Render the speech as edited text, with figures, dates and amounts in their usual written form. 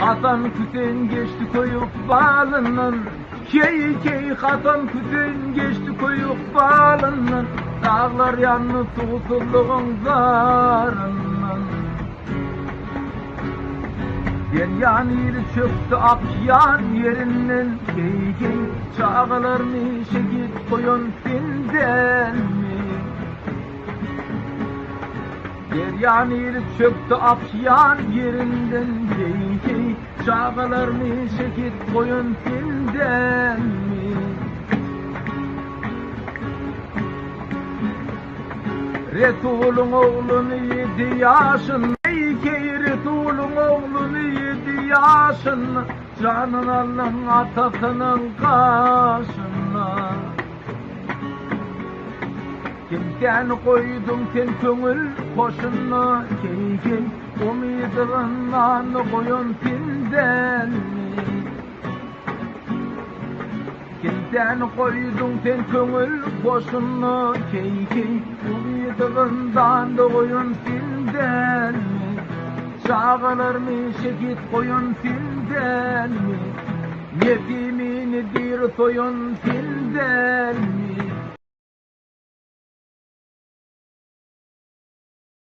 Hasan Hüseyin geçti koyup balından, key Hasan Hüseyin geçti koyup balından, dağlar yanlı susuzluğun zarından. Deryan yeri çöktü akyan yerinden, key çağlar mı şekit koyun sinden mi? Deryan yeri çöktü akyan yerinden, key çağlar mı şekit koyun sinden mi? Resul'un oğlunu 7 yaşın, key Resul'un oğlunu 7 yaşın, canın alın atasının kaşına. Kimden koydun sen köngül koşuna, key umidindan koyun sinden mi? Kimden koydun sen köngül koşuna, key umidindan koyun sinden mi? Çağlar mı şekit koyun sinden mi? Yetimini bir soyun sinden mi?